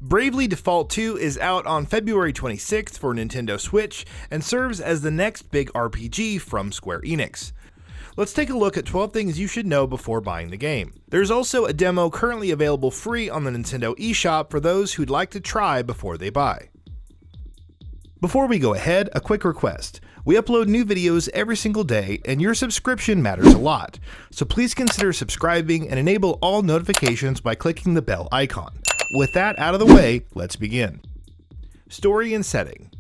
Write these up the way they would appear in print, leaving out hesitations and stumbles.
Bravely Default 2 is out on February 26th for Nintendo Switch and serves as the next big RPG from Square Enix. Let's take a look at 12 things you should know before buying the game. There's also a demo currently available free on the Nintendo eShop for those who'd like to try before they buy. Before we go ahead, a quick request. We upload new videos every single day, and your subscription matters a lot. So please consider subscribing and enable all notifications by clicking the bell icon. With that out of the way, let's begin. Story and setting.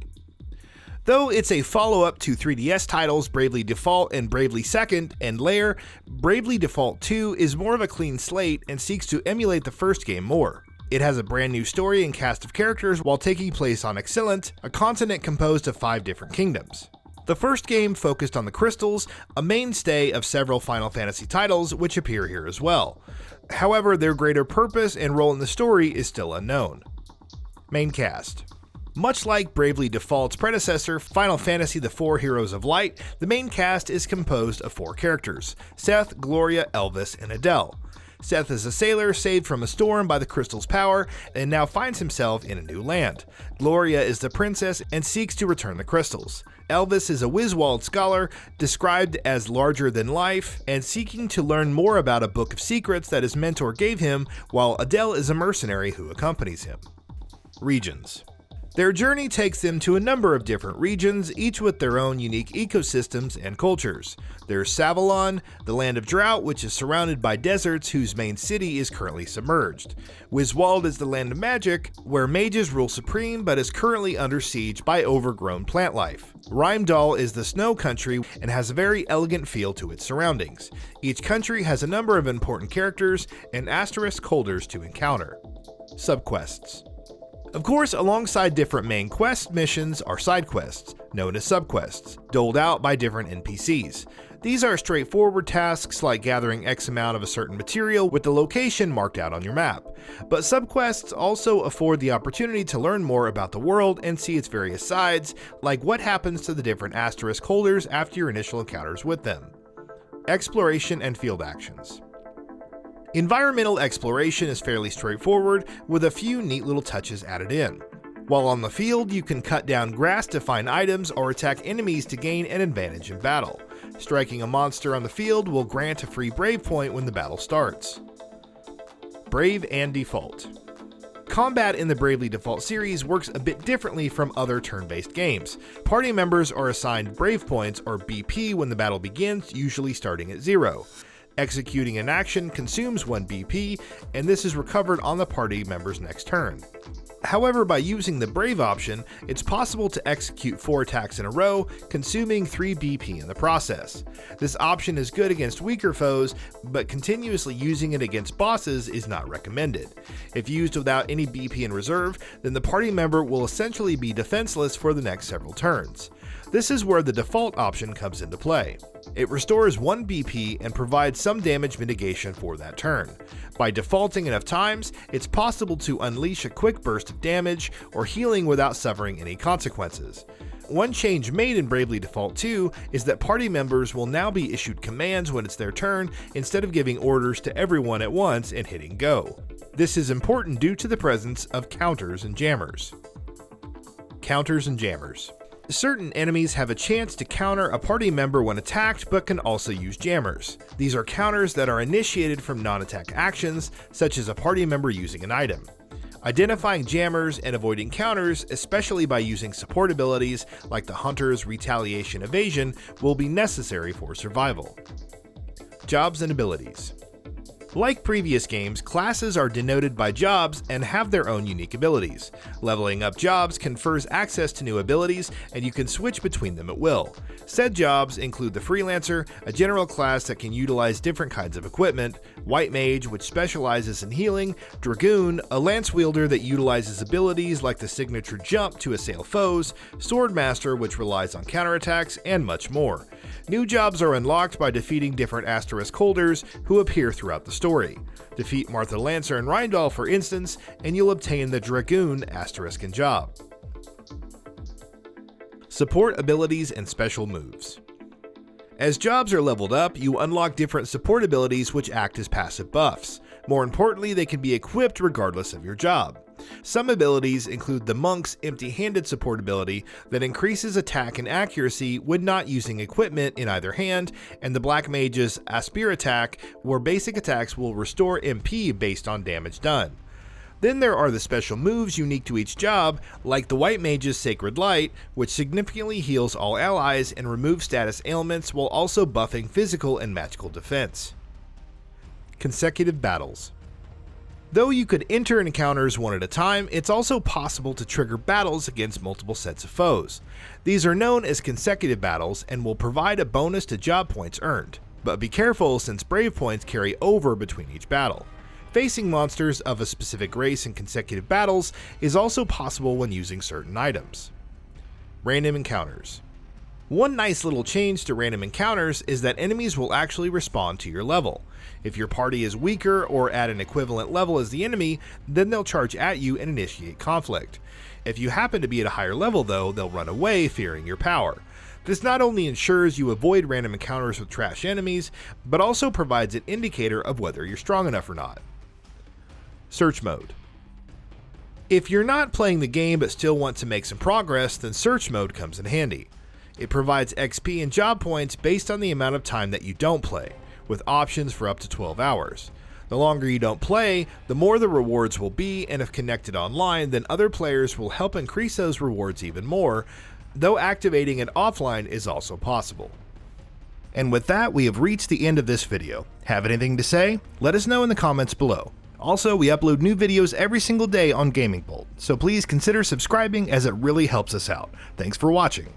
Though it's a follow-up to 3DS titles Bravely Default and Bravely Second and Lair, Bravely Default 2 is more of a clean slate and seeks to emulate the first game more. It has a brand new story and cast of characters while taking place on Excellent, a continent composed of 5 different kingdoms. The first game focused on the crystals, a mainstay of several Final Fantasy titles which appear here as well. However, their greater purpose and role in the story is still unknown. Main cast. Much like Bravely Default's predecessor, Final Fantasy The Four Heroes of Light, the main cast is composed of 4 characters: Seth, Gloria, Elvis, and Adele. Seth is a sailor saved from a storm by the crystal's power and now finds himself in a new land. Gloria is the princess and seeks to return the crystals. Elvis is a Wiswald scholar, described as larger than life, and seeking to learn more about a book of secrets that his mentor gave him, while Adele is a mercenary who accompanies him. Regions. Their journey takes them to a number of different regions, each with their own unique ecosystems and cultures. There's Savalon, the land of drought, which is surrounded by deserts whose main city is currently submerged. Wiswald is the land of magic, where mages rule supreme but is currently under siege by overgrown plant life. Rheimdall is the snow country and has a very elegant feel to its surroundings. Each country has a number of important characters and asterisk holders to encounter. Subquests. Of course, alongside different main quest missions are side quests, known as subquests, doled out by different NPCs. These are straightforward tasks like gathering X amount of a certain material with the location marked out on your map. But subquests also afford the opportunity to learn more about the world and see its various sides, like what happens to the different asterisk holders after your initial encounters with them. Exploration and field actions. Environmental exploration is fairly straightforward, with a few neat little touches added in. While on the field, you can cut down grass to find items or attack enemies to gain an advantage in battle. Striking a monster on the field will grant a free Brave point when the battle starts. Brave and Default. Combat in the Bravely Default series works a bit differently from other turn-based games. Party members are assigned Brave points, or BP, when the battle begins, usually starting at 0. Executing an action consumes 1 BP, and this is recovered on the party member's next turn. However, by using the Brave option, it's possible to execute 4 attacks in a row, consuming 3 BP in the process. This option is good against weaker foes, but continuously using it against bosses is not recommended. If used without any BP in reserve, then the party member will essentially be defenseless for the next several turns. This is where the default option comes into play. It restores 1 BP and provides some damage mitigation for that turn. By defaulting enough times, it's possible to unleash a quick burst of damage or healing without suffering any consequences. One change made in Bravely Default 2 is that party members will now be issued commands when it's their turn instead of giving orders to everyone at once and hitting go. This is important due to the presence of counters and jammers. Counters and jammers. Certain enemies have a chance to counter a party member when attacked, but can also use jammers. These are counters that are initiated from non-attack actions, such as a party member using an item. Identifying jammers and avoiding counters, especially by using support abilities like the Hunter's Retaliation Evasion, will be necessary for survival. Jobs and abilities. Like previous games, classes are denoted by jobs and have their own unique abilities. Leveling up jobs confers access to new abilities, and you can switch between them at will. Said jobs include the Freelancer, a general class that can utilize different kinds of equipment, White Mage, which specializes in healing, Dragoon, a lance wielder that utilizes abilities like the signature jump to assail foes, Swordmaster, which relies on counterattacks, and much more. New jobs are unlocked by defeating different asterisk holders who appear throughout the story. Defeat Martha Lancer and Rheimdall, for instance, and you'll obtain the Dragoon asterisk and job. Support abilities and special moves. As jobs are leveled up, you unlock different support abilities which act as passive buffs. More importantly, they can be equipped regardless of your job. Some abilities include the Monk's empty-handed support ability that increases attack and accuracy when not using equipment in either hand, and the Black Mage's Aspire attack, where basic attacks will restore MP based on damage done. Then there are the special moves unique to each job, like the White Mage's Sacred Light, which significantly heals all allies and removes status ailments while also buffing physical and magical defense. Consecutive battles. Though you could enter encounters one at a time, it's also possible to trigger battles against multiple sets of foes. These are known as consecutive battles and will provide a bonus to job points earned, but be careful since Brave points carry over between each battle. Facing monsters of a specific race in consecutive battles is also possible when using certain items. Random encounters. One nice little change to random encounters is that enemies will actually respond to your level. If your party is weaker or at an equivalent level as the enemy, then they'll charge at you and initiate conflict. If you happen to be at a higher level though, they'll run away fearing your power. This not only ensures you avoid random encounters with trash enemies, but also provides an indicator of whether you're strong enough or not. Search mode. If you're not playing the game but still want to make some progress, then search mode comes in handy. It provides XP and job points based on the amount of time that you don't play, with options for up to 12 hours. The longer you don't play, the more the rewards will be, and if connected online, then other players will help increase those rewards even more, though activating it offline is also possible. And with that, we have reached the end of this video. Have anything to say? Let us know in the comments below. Also, we upload new videos every single day on Gaming Bolt, so please consider subscribing as it really helps us out. Thanks for watching.